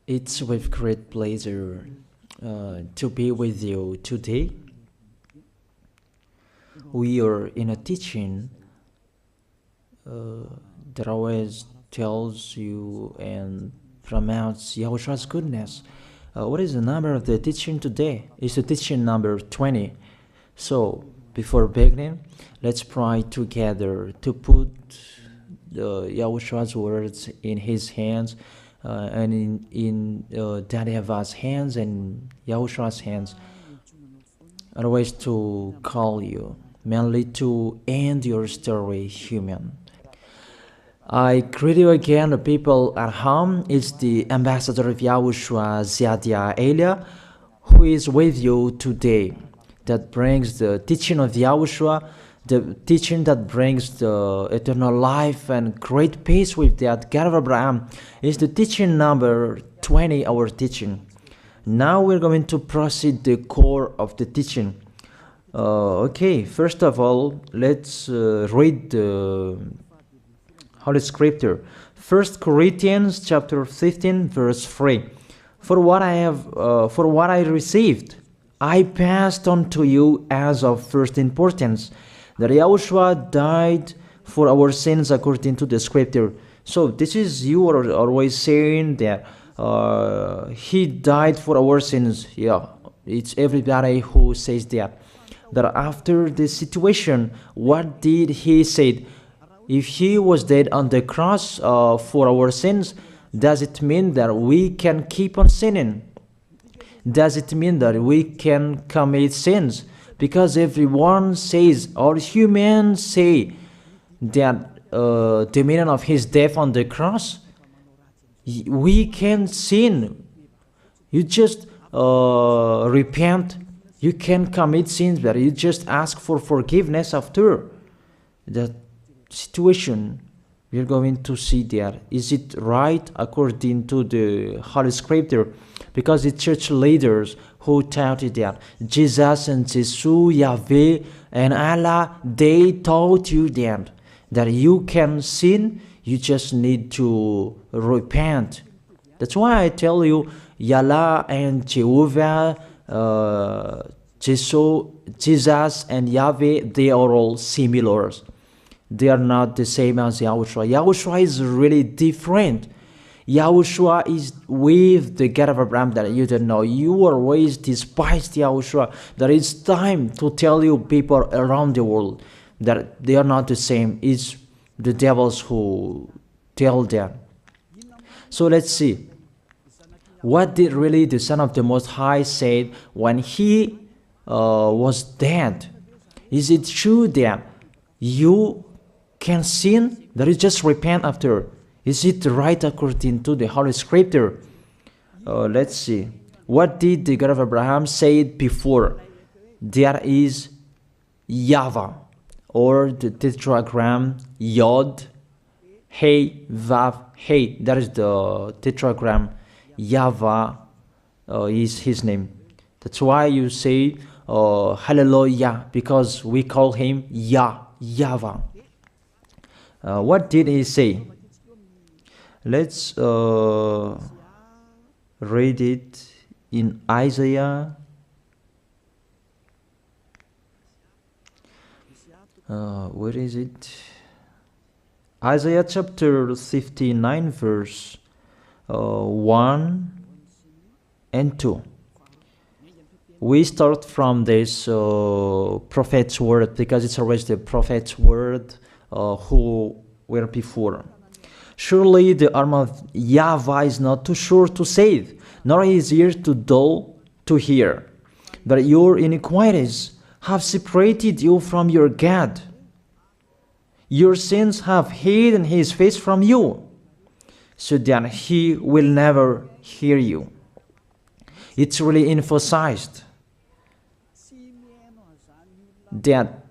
It's with great pleasure to be with you today. We are in a teaching that always tells you and promotes Yahushua's goodness. What is the number of the teaching today? It's the teaching number 20. So, before beginning, let's pray together to put Yahushua's words in his hands and in Daddy YAHVAH's hands and Yahushua's hands. Otherwise, to call you, mainly to end your story human. I greet you again, the people at home. It's the ambassador of Yahushua, Ziadia Elia, who is with you today. That brings the teaching of Yahushua, the teaching that brings the eternal life and great peace with that God of Abraham. Is the teaching number 20, our teaching. Now we're going to proceed the core of the teaching. Okay, first of all, let's read the Holy Scripture. 1 Corinthians chapter 15, verse 3. For what I received, I passed on to you as of first importance, that Yahushua died for our sins according to the Scripture. So this is, you are always saying that he died for our sins. Yeah, it's everybody who says that. That after the situation, what did he say? If he was dead on the cross for our sins, does it mean that we can keep on sinning? Does it mean that we can commit sins? Because everyone says, all humans say that the meaning of his death on the cross, we can sin. You just repent. You can commit sins, but you just ask for forgiveness after that situation. We're going to see there. Is it right according to the Holy Scripture? Because the church leaders who taught it that Jesus and Jesus, Yahweh and Allah, they taught you that you can sin, you just need to repent. That's why I tell you, Yahlah and Jehovah, Jesus and Yahweh, they are all similar. They are not the same as Yahushua. Yahushua is really different. Yahushua is with the God of Abraham that you don't know. You always despised Yahushua. There is time to tell you people around the world that they are not the same. It's the devils who tell them. So let's see. What did really the Son of the Most High say when he was dead? Is it true that you can sin? That is just repent after. Is it right according to the Holy Scripture? Let's see. What did the God of Abraham say before? There is YAHVAH, or the tetragram Yod, Hey, Vav, Hey. That is the tetragram. YAHVAH is his name. That's why you say Hallelujah, because we call him YAHVAH. What did he say? Let's read it in Isaiah. Where is it? Isaiah chapter 59, verse 1 and 2. We start from this prophet's word because it's always the prophet's word who were before. Surely the arm of YAHVAH is not too short to save, nor his ears too dull to hear. But your iniquities have separated you from your God. Your sins have hidden his face from you, so that he will never hear you. It's really emphasized that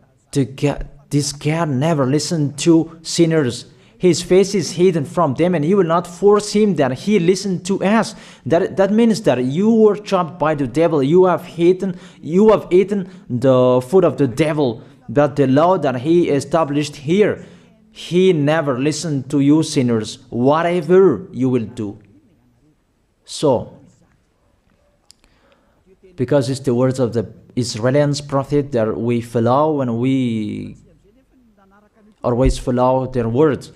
this God never listened to sinners. His face is hidden from them, and he will not force him that he listen to us. That means that you were trapped by the devil. You have eaten the food of the devil. But the law that he established here, he never listened to you sinners, whatever you will do. So, because it's the words of the Israelians prophet that we follow, and we always follow their words.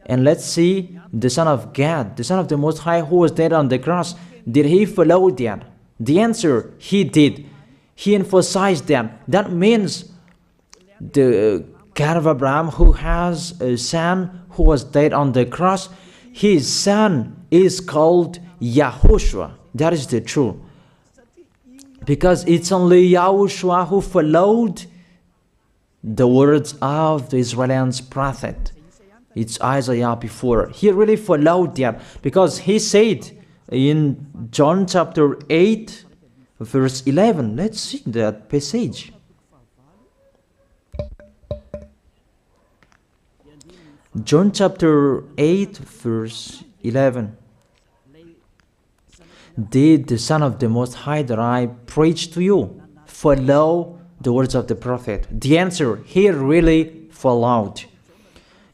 And let's see the Son of God, the Son of the Most High, who was dead on the cross. Did he follow that? The answer, he did. He emphasized that. That means the God of Abraham, who has a son who was dead on the cross, his son is called YAHOSHUAH. That is the truth. Because it's only YAHOSHUAH who followed the words of the Israelians prophet. It's Isaiah before. He really followed that, because he said in John chapter 8, verse 11. Let's see that passage. John chapter 8, verse 11. Did the Son of the Most High that I preach to you follow the words of the prophet? The answer, he really followed.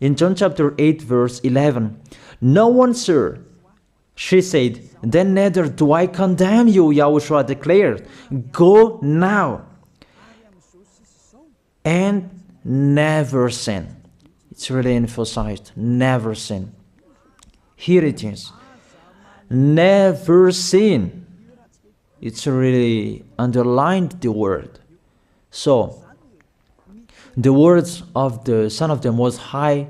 In John chapter 8, verse 11, no one, sir, she said, then neither do I condemn you, YAHOSHUAH declared. Go now and never sin. It's really emphasized, never sin. Here it is. Never sin. It's really underlined the word. So, the words of the Son of the Most High,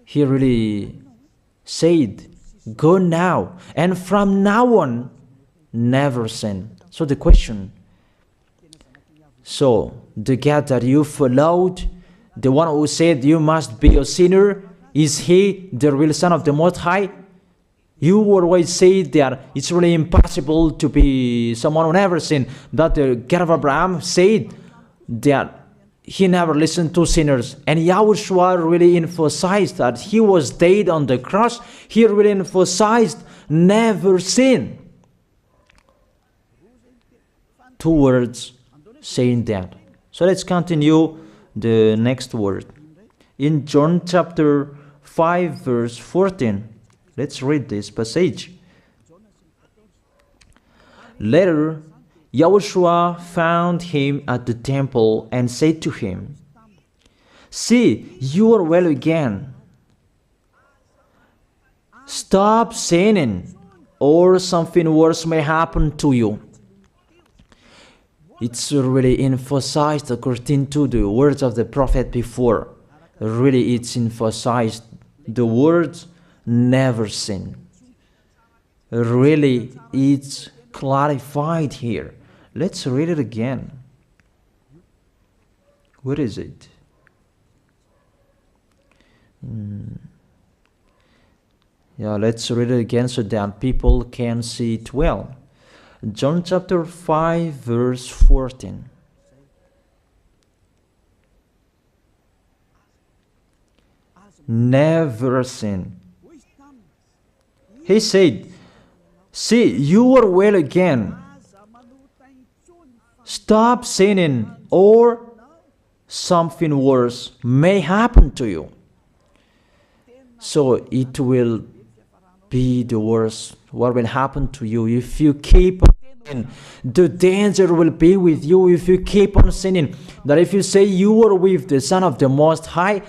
he really said, go now, and from now on, never sin. So the question, so the God that you followed, the one who said you must be a sinner, is he the real Son of the Most High? You always say that it's really impossible to be someone who never sinned. But the God of Abraham said that he never listened to sinners. And YAHOSHUAH really emphasized that he was dead on the cross. He really emphasized never sin. Two words saying that. So let's continue the next word. In John chapter 5, verse 14. Let's read this passage. Later, YAHOSHUAH found him at the temple and said to him, see, you are well again. Stop sinning, or something worse may happen to you. It's really emphasized according to the words of the prophet before. Really, it's emphasized the words never sin. Really, it's clarified here. Let's read it again. What is it? Yeah, let's read it again so that people can see it well. John chapter 5, verse 14. Never sin. He said, see, you are well again. Stop sinning, or something worse may happen to you. So it will be the worst. What will happen to you if you keep on sinning? The danger will be with you if you keep on sinning. That if you say you are with the Son of the Most High,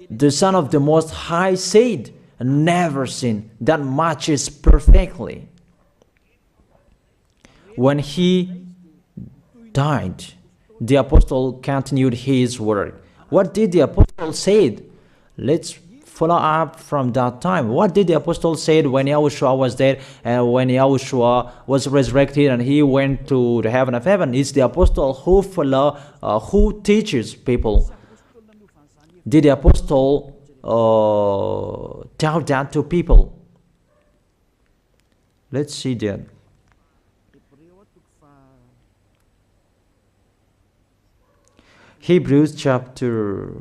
the Son of the Most High said, never sin. That matches perfectly. When he died, the apostle continued his work. What did the apostle say? Let's follow up from that time. What did the apostle say when YAHOSHUAH was dead and when YAHOSHUAH was resurrected and he went to the heaven of heaven? It's the apostle who teaches people. Did the apostle tell that to people? Let's see that. Hebrews chapter,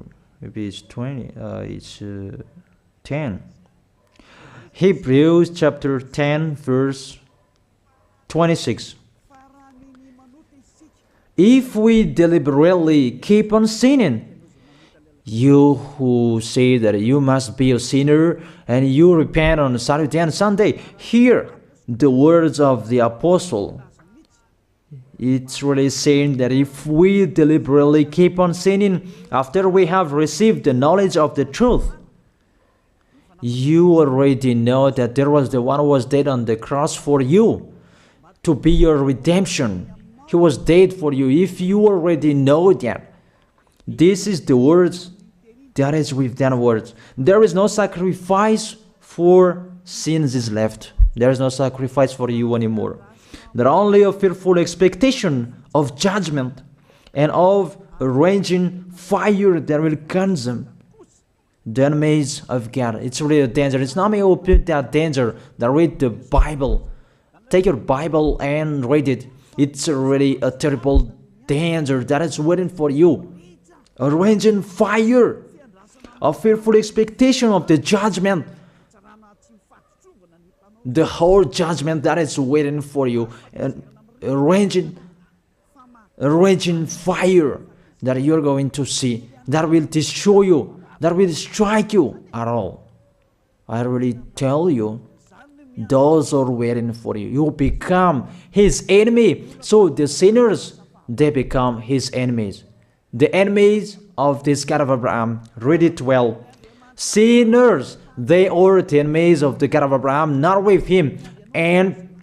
maybe it's 20, it's 10. Hebrews chapter 10, verse 26. If we deliberately keep on sinning, you who say that you must be a sinner and you repent on Saturday and Sunday, here the words of the apostle. It's really saying that if we deliberately keep on sinning after we have received the knowledge of the truth, you already know that there was the one who was dead on the cross for you to be your redemption. He was dead for you. If you already know that, this is the words that is with that words. There is no sacrifice for sins is left. There is no sacrifice for you anymore. There are only a fearful expectation of judgment and of a raging fire that will consume the enemies of God. It's really a danger. It's not me who put that danger that read the Bible. Take your Bible and read it. It's really a terrible danger that is waiting for you. A raging fire, a fearful expectation of the judgment. The whole judgment that is waiting for you, and a raging fire that you're going to see, that will destroy you, that will strike you at all. I really tell you, those are waiting for you. You become his enemy. So the sinners, they become his enemies. The enemies of this God of Abraham. Read it well. Sinners, they are the enemies of the God of Abraham, not with him. And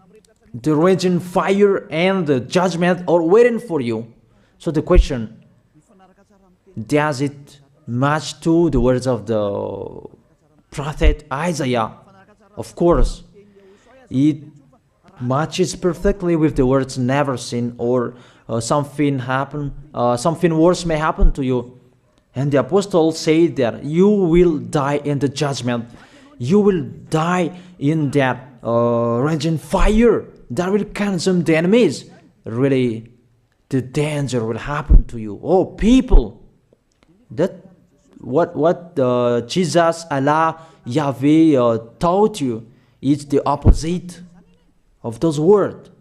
the raging fire and the judgment are waiting for you. So the question, does it match to the words of the prophet Isaiah? Of course, it matches perfectly with the words never sin, or something worse may happen to you. And the apostle said that you will die in the judgment. You will die in that raging fire that will consume the enemies. Really, the danger will happen to you. Oh, people, that what Jesus, Allah, Yahweh taught you is the opposite of those words.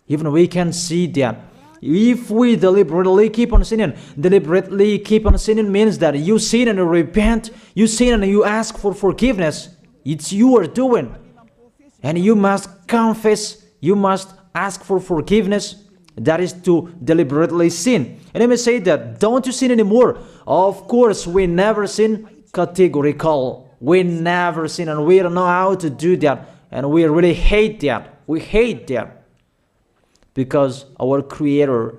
Even we can see that if we deliberately keep on sinning means that you sin and you repent, you sin and you ask for forgiveness. It's you are doing. And you must confess, you must ask for forgiveness. That is to deliberately sin. And I may say that, don't you sin anymore? Of course, we never sin. Categorical. We never sin, and we don't know how to do that. And we really hate that. We hate that. Because our Creator,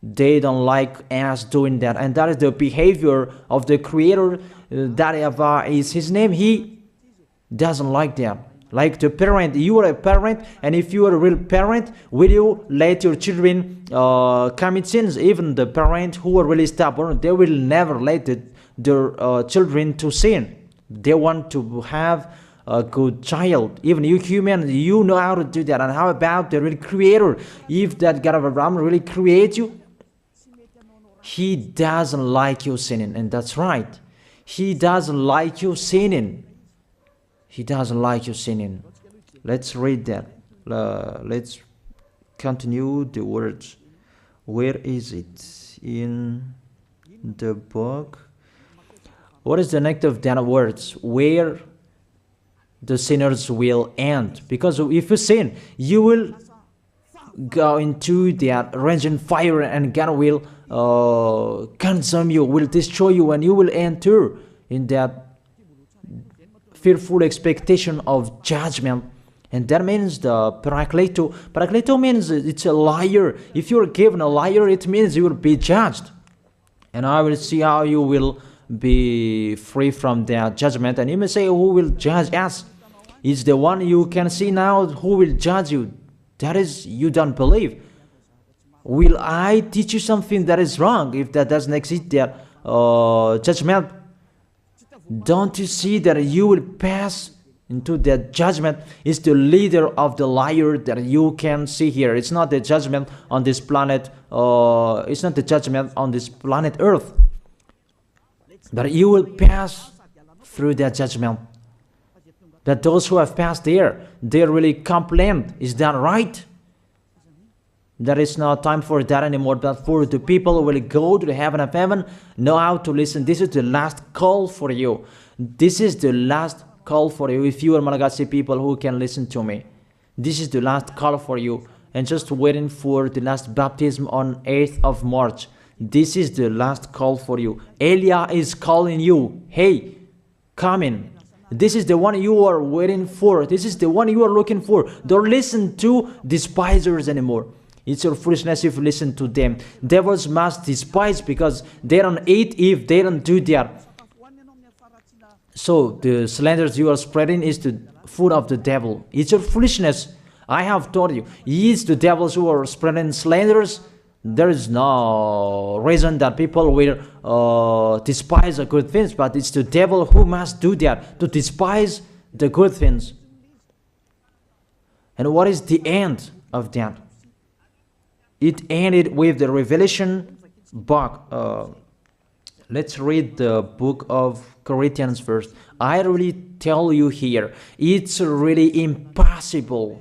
they don't like us doing that. And that is the behavior of the Creator. That YAHVAH is his name. He doesn't like that. Like the parent, you are a parent, and if you are a real parent, will you let your children commit sins? Even the parent who are really stubborn, they will never let their children to sin. They want to have a good child. Even you human, you know how to do that. And how about the real Creator? If that God of Abraham really creates you, he doesn't like you sinning. And that's right. He doesn't like you sinning. He doesn't like you sinning. Let's read that. Let's continue the words. Where is it? In the book. What is the next of that words? Where the sinners will end. Because if you sin, you will go into that raging fire, and God will consume you, will destroy you, and you will enter in that fearful expectation of judgment. And that means the parakleto. Parakleto means it's a liar. If you're given a liar, it means you will be judged. And I will see how you will be free from that judgment. And you may say, who will judge us? It's the one you can see now who will judge you. That is, you don't believe. Will I teach you something that is wrong if that doesn't exist, that judgment? Don't you see that you will pass into that judgment? Is the leader of the liar that you can see here. It's not the judgment on this planet. It's not the judgment on this planet Earth. But you will pass through that judgment. That those who have passed there, they really complain. Is that right? There is no time for that anymore. But for the people who will go to the heaven of heaven, know how to listen. This is the last call for you. This is the last call for you. If you are Malagasy people who can listen to me, This is the last call for you. And just waiting for the last baptism on 8th of March. This is the last call for you. Elia is calling you. Hey, come in. This is the one you are waiting for. This is the one you are looking for. Don't listen to despisers anymore. It's your foolishness if you listen to them. Devils must despise because they don't eat if they don't do that. So the slanders you are spreading is the food of the devil. It's your foolishness. I have told you. It's the devils who are spreading slanders. There is no reason that people will despise the good things, but it's the devil who must do that, to despise the good things. And what is the end of that? It ended with the Revelation book. Let's read the book of Corinthians first. I really tell you here, it's really impossible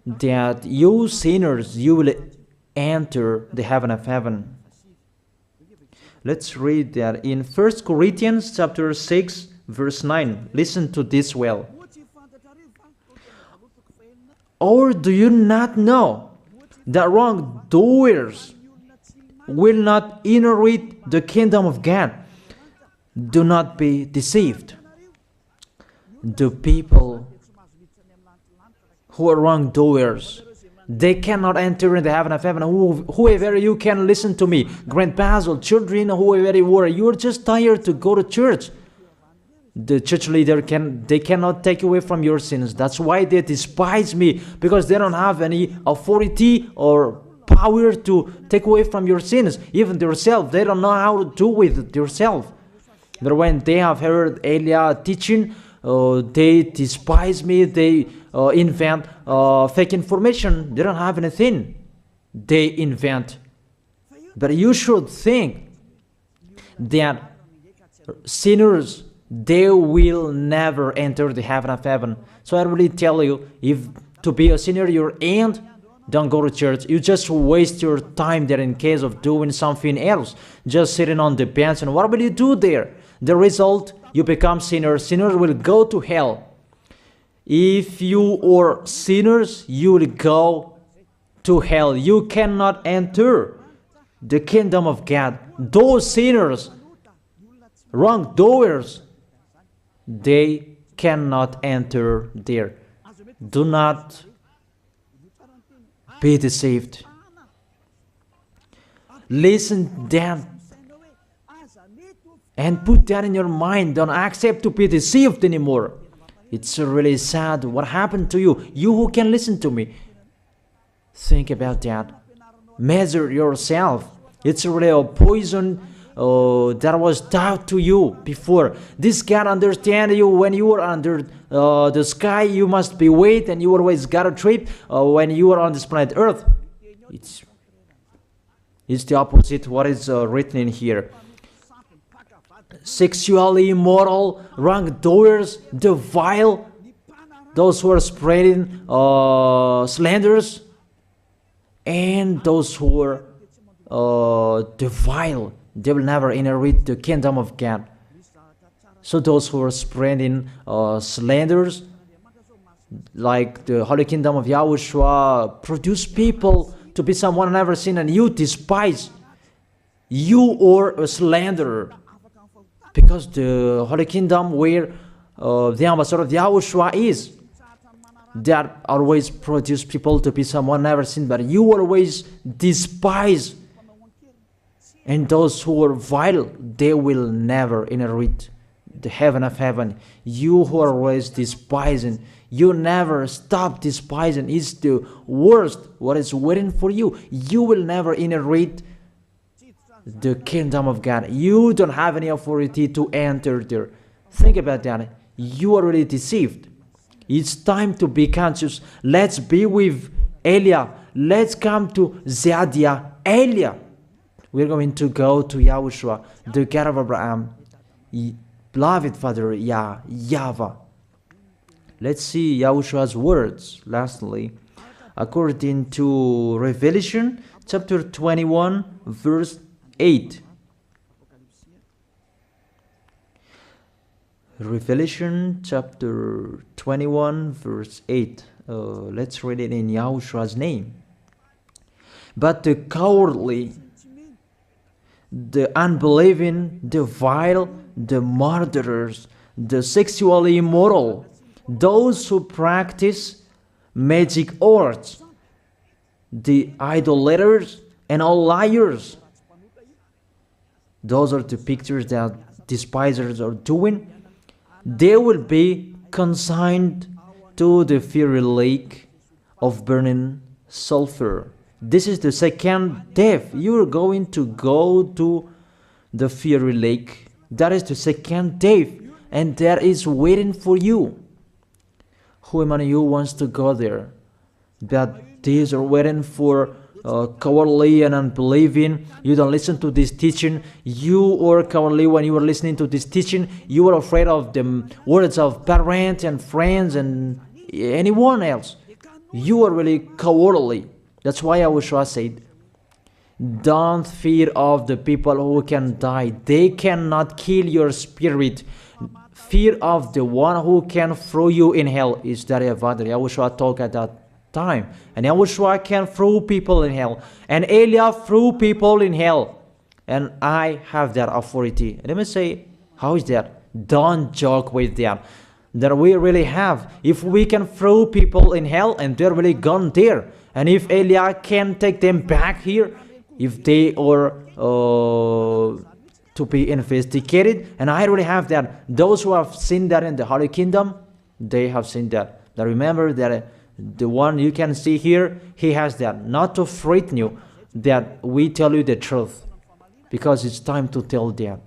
that you sinners, you will enter the heaven of heaven. Let's read that in 1 Corinthians chapter 6, verse 9. Listen to this well. Or do you not know that wrongdoers will not inherit the kingdom of God? Do not be deceived. The people who are wrongdoers, they cannot enter in the heaven of heaven. Whoever you can listen to me, grandpas or children, whoever you are, you are just tired to go to church. The church leader they cannot take away from your sins. That's why they despise me, because they don't have any authority or power to take away from your sins. Even themselves, they don't know how to do with themselves. But when they have heard Elia teaching, they despise me. They invent fake information. They don't have anything. They invent. But you should think that sinners, they will never enter the heaven of heaven. So I really tell you, if to be a sinner you're in, don't go to church. You just waste your time there in case of doing something else. Just sitting on the bench, and what will you do there? The result, you become sinners. Sinners will go to hell. If you are sinners, you will go to hell. You cannot enter the kingdom of God. Those sinners, wrongdoers, they cannot enter there. Do not be deceived. Listen then and put that in your mind. Don't accept to be deceived anymore. It's really sad what happened to you. You who can listen to me, think about that. Measure yourself. It's really a poison that was taught to you before. This God understand you when you are under the sky. You must be wait, and you always got a trip when you are on this planet Earth. It's the opposite what is written in here. Sexually immoral, wrongdoers, the vile, those who are spreading slanders, and those who are the vile, they will never inherit the kingdom of God. So those who are spreading slanders, like the Holy Kingdom of YAHOSHUAH, produce people to be someone never seen, and you despise. You are a slanderer. Because the Holy Kingdom where the ambassador of YAHOSHUAH is, that always produce people to be someone never seen, but you always despise. And those who are vile, they will never inherit the heaven of heaven. You who are always despising, you never stop despising. It's the worst what is waiting for you. You will never inherit the kingdom of God. You don't have any authority to enter there. Think about that. You are already deceived. It's time to be conscious. Let's be with Elia. Let's come to Zadiah. Elia. We're going to go to YAHOSHUAH, the God of Abraham, beloved Father YAHVAH. Let's see YAHOSHUAH's words. Lastly, according to Revelation chapter 21, verse 8. Revelation chapter 21 verse 8. Let's read it in Yahoshua's name. But the cowardly, the unbelieving, the vile, the murderers, the sexually immoral, those who practice magic arts, the idolaters, and all liars. Those are the pictures that despisers are doing. They will be consigned to the fiery lake of burning sulfur. This is the second death. You are going to go to the fiery lake. That is the second death, and that is waiting for you. Who among you wants to go there? That these are waiting for cowardly and unbelieving. You don't listen to this teaching. You are cowardly when you are listening to this teaching. You are afraid of the words of parents and friends and anyone else. You are really cowardly. That's why YAHOSHUAH said, don't fear of the people who can die. They cannot kill your spirit. Fear of the one who can throw you in hell. Is that YAHVAH? YAHOSHUAH talked at that time. And YAHOSHUAH can throw people in hell. And Eliah threw people in hell. And I have that authority. Let me say, how is that? Don't joke with that. That we really have. If we can throw people in hell and they're really gone there, and if Eliah can take them back here, if they are to be investigated, and I really have that. Those who have seen that in the Holy Kingdom, they have seen that. Now remember that the one you can see here, he has that. Not to frighten you, that we tell you the truth, because it's time to tell that.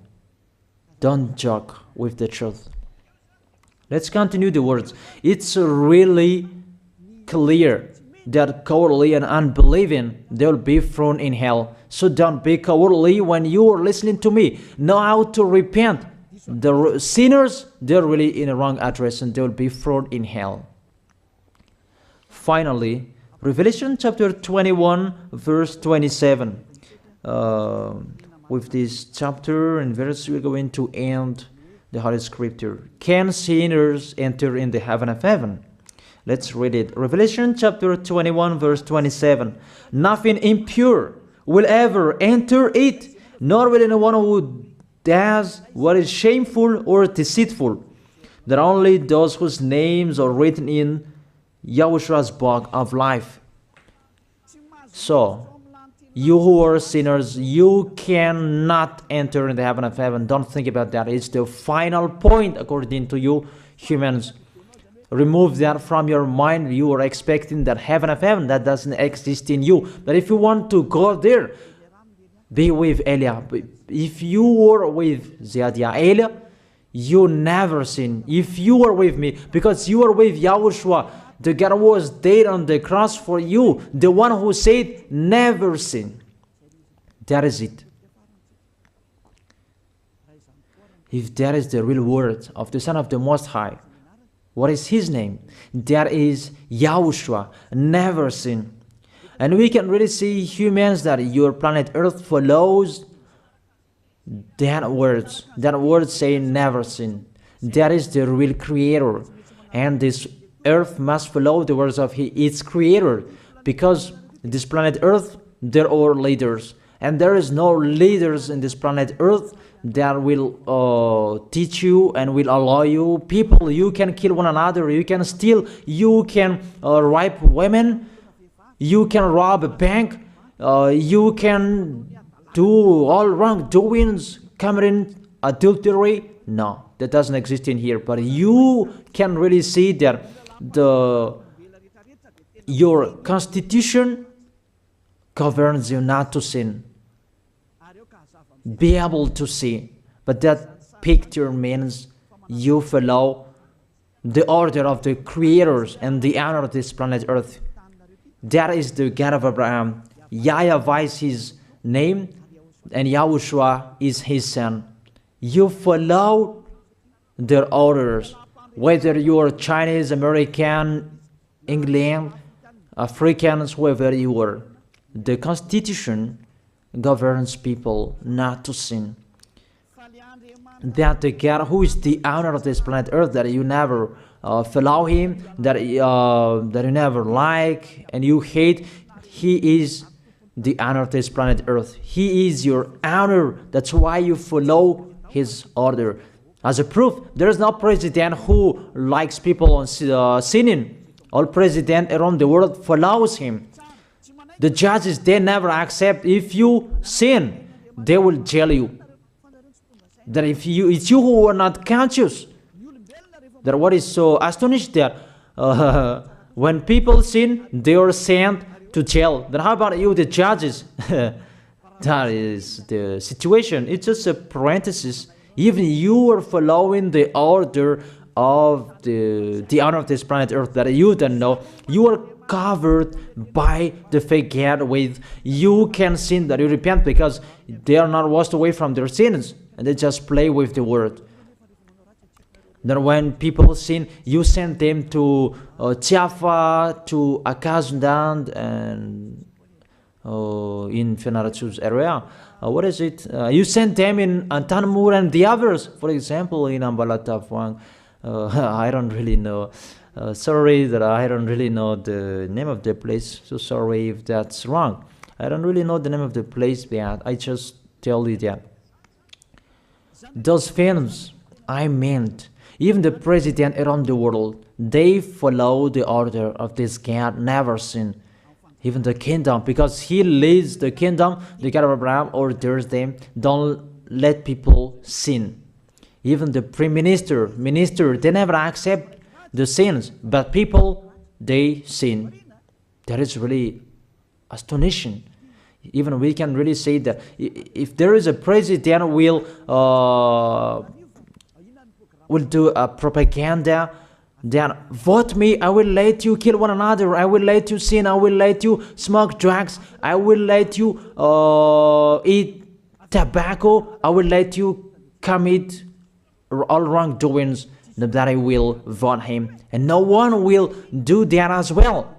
Don't joke with the truth. Let's continue the words. It's really clear that cowardly and unbelieving, they'll be thrown in hell. So don't be cowardly when you are listening to me. Know how to repent. The sinners, they're really in the wrong address and they'll be thrown in hell. Finally, Revelation chapter 21, verse 27. With this chapter and verse, we're going to end the Holy Scripture. Can sinners enter in the heaven of heaven? Let's read it. Revelation chapter 21, verse 27. Nothing impure will ever enter it, nor will anyone who does what is shameful or deceitful. That only those whose names are written in YAHOSHUAH's book of life. So, you who are sinners, you cannot enter in the heaven of heaven. Don't think about that. It's the final point according to you humans. Remove that from your mind. You are expecting that heaven of heaven that doesn't exist in you. But if you want to go there, be with Eliah. If you were with Eliah, you never sin. If you are with me, because you are with YAHOSHUAH, the God was dead on the cross for you, the one who said never sin. That is it. If that is the real word of the Son of the Most High, what is his name? That is YAHOSHUAH, never sin. And we can really see humans that your planet Earth follows that words. That word saying never sin. That is the real creator. And this Earth must follow the words of its creator. Because this planet Earth, there are leaders. And there is no leaders in this planet Earth that will teach you and will allow you. People, you can kill one another, you can steal, you can rape women, you can rob a bank, you can do all wrongdoings, committing adultery. No, that doesn't exist in here. But you can really see that your constitution governs you not to sin. Be able to see. But that picture means you follow the order of the creators and the honor of this planet Earth. That is the God of Abraham. YAHVAH is his name, and YAHOSHUAH is his son. You follow their orders, whether you are Chinese, American, England, Africans, whoever you are. The Constitution governs people not to sin. that the God who is the owner of this planet Earth, that you never follow him, that you never like and you hate, he is the owner of this planet Earth. He is your owner. That's why you follow his order. As a proof, there is no president who likes people on sinning. All president around the world follows him. The judges, they never accept. If you sin, they will jail you. That if it's you who are not conscious. That what is so astonished that when people sin, they are sent to jail. Then how about you, the judges? That is the situation. It's just a parenthesis. Even you are following the order of the owner of this planet Earth that you don't know. You are covered by the fake God with you can sin, that you repent, because they are not washed away from their sins and they just play with the word. Then when people sin, you send them to YAHVAH, to Akazundan, and in Fenarachu's area. What is it? You send them in Antanmur and the others. For example, in Ambalatafwang. I don't really know. Sorry that I don't really know the name of the place. So sorry if that's wrong. I don't really know the name of the place, but I just tell you that. Those films, I meant, even the president around the world, they follow the order of this God, never sin. Even the kingdom, because he leads the kingdom, the God of Abraham orders them, don't let people sin. Even the prime minister, they never accept the sins, but people, they sin. That is really astonishing. Even we can really say that if there is a president will do a propaganda, then vote me, I will let you kill one another, I will let you sin, I will let you smoke drugs, I will let you eat tobacco, I will let you commit all wrongdoings, that I will vote him. And no one will do that as well.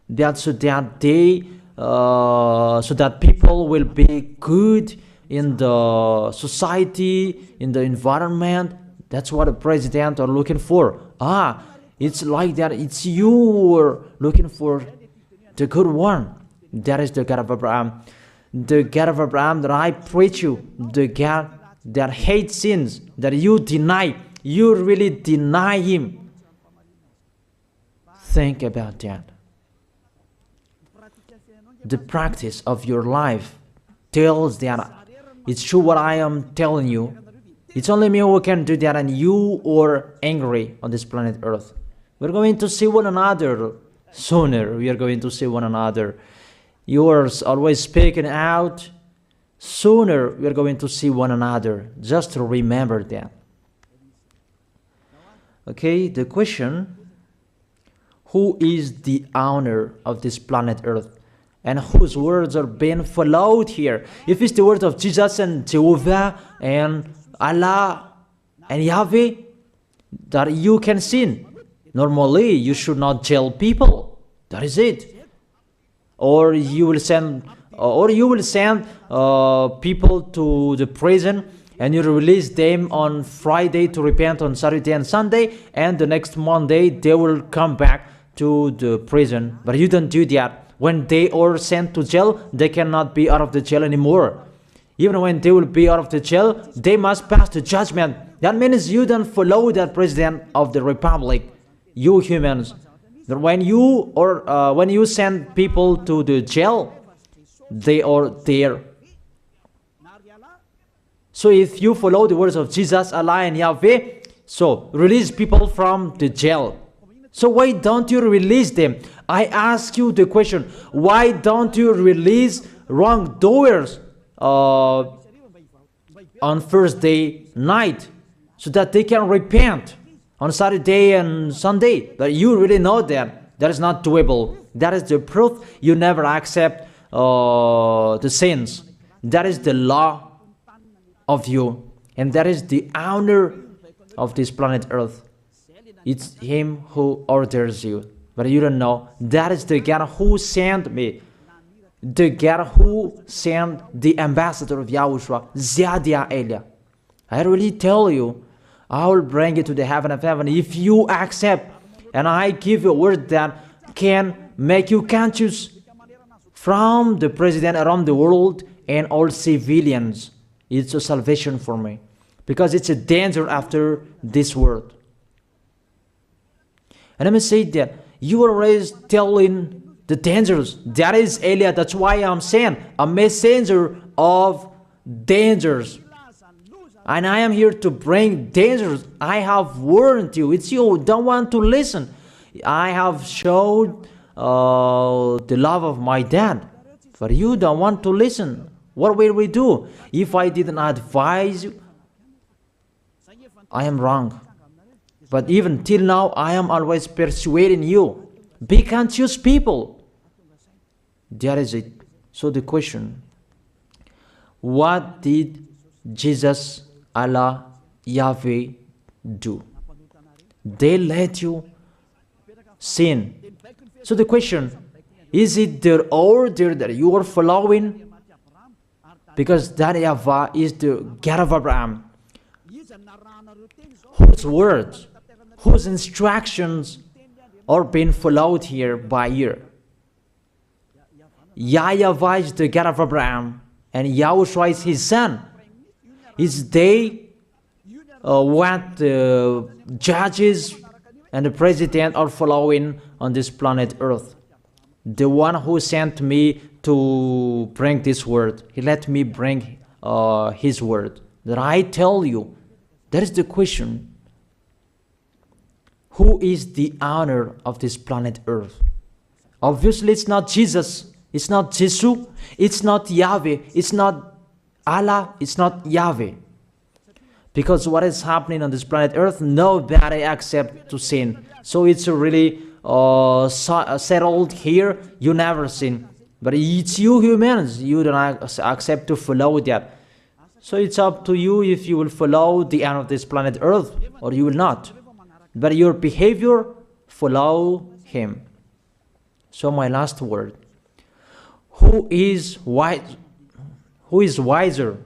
That's so that they so that people will be good in the society, in the environment. That's what the president are looking for. It's like that. It's you who are looking for the good one. That is the God of Abraham. The God of Abraham that I preach you. The God that hates sins, that you deny. You really deny him. Think about that. The practice of your life tells that it's true what I am telling you. It's only me who can do that, and you are angry on this planet Earth. We're going to see one another sooner. We are going to see one another. You are always speaking out. Sooner we are going to see one another. Just to remember that. Okay, the question: who is the owner of this planet Earth, and whose words are being followed here? If it's the word of Jesus and Jehovah and Allah and Yahweh, that you can sin. Normally, you should not jail people. That is it. Or you will send, people to the prison, and you release them on Friday to repent on Saturday and Sunday, and the next Monday they will come back to the prison. But you don't do that. When they are sent to jail, they cannot be out of the jail anymore. Even when they will be out of the jail, they must pass the judgment. That means you don't follow that president of the republic, you humans. That when you send people to the jail, they are there. So if you follow the words of Jesus, Allah and Yahweh, so release people from the jail. So why don't you release them? I ask you the question, why don't you release wrongdoers on Thursday night so that they can repent on Saturday and Sunday? But you really know that is not doable. That is the proof you never accept the sins. That is the law of you, and that is the owner of this planet Earth. It's him who orders you, but you don't know. That is the God who sent me, the God who sent the ambassador of Yahushua, Zadia Elia. I really tell you, I will bring you to the heaven of heaven if you accept, and I give you a word that can make you conscious from the president around the world and all civilians. It's a salvation for me, because it's a danger after this world. And let me say that you are always telling the dangers. That is Eliah. That's why I'm saying a messenger of dangers. And I am here to bring dangers. I have warned you. It's you don't want to listen. I have showed the love of my dad, but you don't want to listen. What will we do? If I didn't advise you, I am wrong. But even till now, I am always persuading you. Be conscious, people. That is it. So the question, what did Jesus, Allah, Yahweh do? They let you sin. So the question, is it their order that you are following? Because that YAHVAH is the God of Abraham, whose words, whose instructions are being followed here by year. YAHVAH is the God of Abraham, and YAHOSHUAH is his son. Is they what the judges and the president are following on this planet Earth. The one who sent me to bring this word, he let me bring his word. That I tell you, that is the question. Who is the owner of this planet Earth? Obviously, it's not Jesus. It's not Jesus. It's not Yahweh. It's not Allah. It's not Yahweh. Because what is happening on this planet Earth, nobody accepts to sin. So it's really settled here. You never sin. But it's you humans. You don't accept to follow that. So it's up to you if you will follow the end of this planet Earth or you will not. But your behavior, follow him. So my last word. Who is wise? Who is wiser?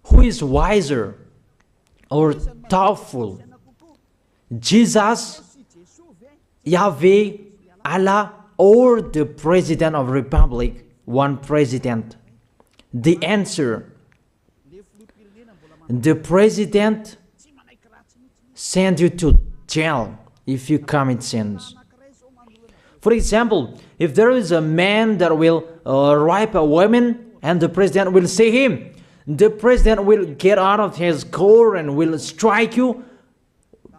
Who is wiser or doubtful? Jesus, Yahweh, Allah, or the President of Republic? One president. The answer. The president sends you to jail if you commit sins. For example, if there is a man that will rape a woman and the president will see him, the president will get out of his car and will strike you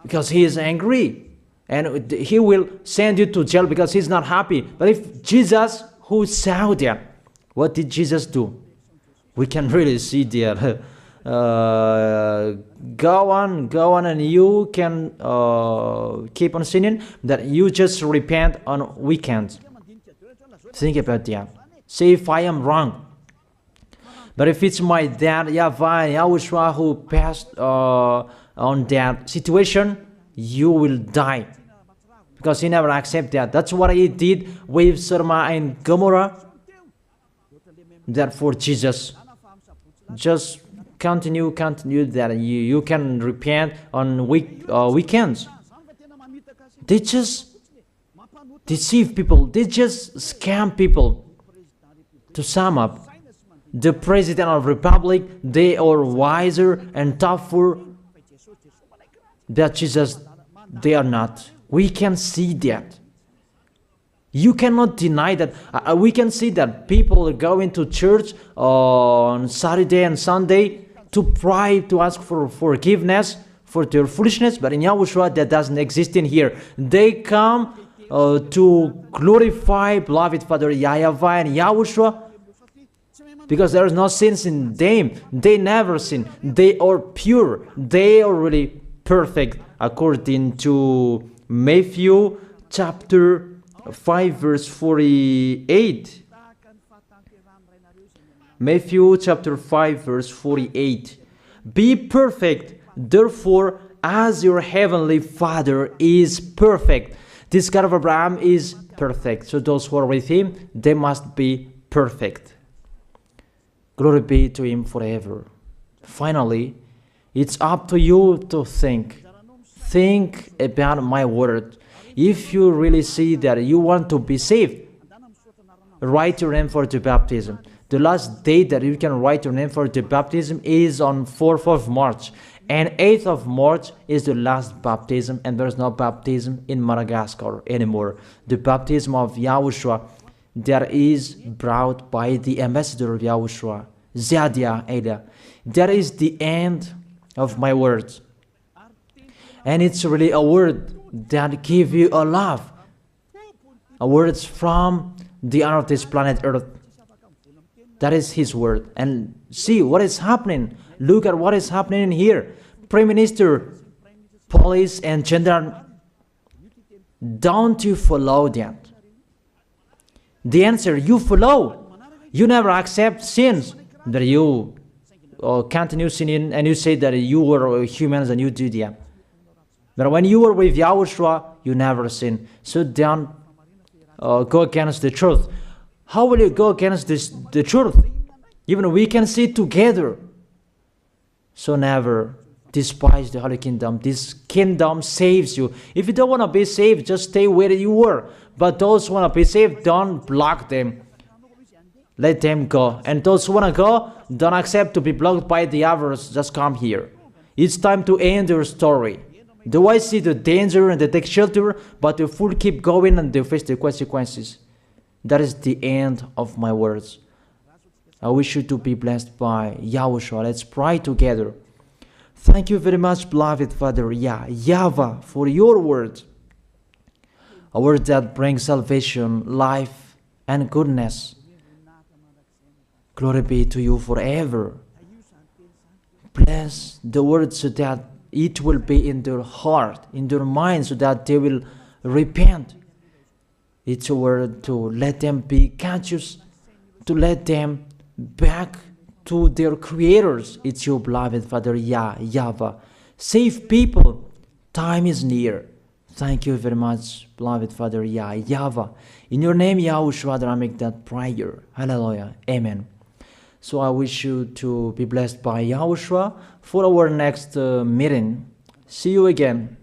because he is angry. And he will send you to jail because he's not happy. But if Jesus, who saw that, what did Jesus do? We can really see that. Go on, and you can keep on sinning, that you just repent on weekends. Think about that. See if I am wrong. But if it's my dad, YAHVAH, YAHOSHUAH, who passed on that situation, you will die. Because he never accepted that. That's what he did with Sodom and Gomorrah. That for Jesus. Just continue that you can repent on weekends. They just deceive people. They just scam people. To sum up, the President of Republic, they are wiser and tougher than Jesus. They are not. We can see that. You cannot deny that. We can see that people are going to church on Saturday and Sunday to pray, to ask for forgiveness for their foolishness. But in YAHOSHUAH, that doesn't exist in here. They come to glorify beloved Father YAHVAH and YAHOSHUAH because there is no sins in them. They never sin. They are pure. They are really perfect according to Matthew chapter 5 verse 48. Matthew chapter 5 verse 48. Be perfect, therefore, as your heavenly Father is perfect. This God of Abraham is perfect. So those who are with him, they must be perfect. Glory be to Him forever. Finally, it's up to you to think. Think about my word. If you really see that you want to be saved, write your name for the baptism. The last date that you can write your name for the baptism is on 4th of March. And 8th of March is the last baptism, and there's no baptism in Madagascar anymore. The baptism of Yahushua that is brought by the ambassador of Yahushua, Zadia Ada. That is the end of my words. And it's really a word that gives you a love. A word from the honor of this planet Earth. That is His word. And see what is happening. Look at what is happening in here. Prime Minister, police, and gendarme. Don't you follow that? The answer, you follow. You never accept sins. That you continue sinning and you say that you were humans and you do that. But when you were with Yahushua, you never sin. So don't go against the truth. How will you go against the truth? Even we can see together. So never despise the Holy Kingdom. This kingdom saves you. If you don't want to be saved, just stay where you were. But those who want to be saved, don't block them. Let them go. And those who want to go, don't accept to be blocked by the others. Just come here. It's time to end your story. Do I see the danger and they take shelter, but the fool keep going and they face the consequences? That is the end of my words. I wish you to be blessed by Yahushua. Let's pray together. Thank you very much, beloved Father YAHVAH, for your word. A word that brings salvation, life, and goodness. Glory be to you forever. Bless the word so that it will be in their heart, in their mind, so that they will repent. It's a word to let them be conscious, to let them back to their creators. It's your beloved Father YAHVAH. Save people. Time is near. Thank you very much, beloved Father YAHVAH. In your name, Yahushua, that I make that prayer. Hallelujah. Amen. So I wish you to be blessed by Yahushua for our next meeting. See you again.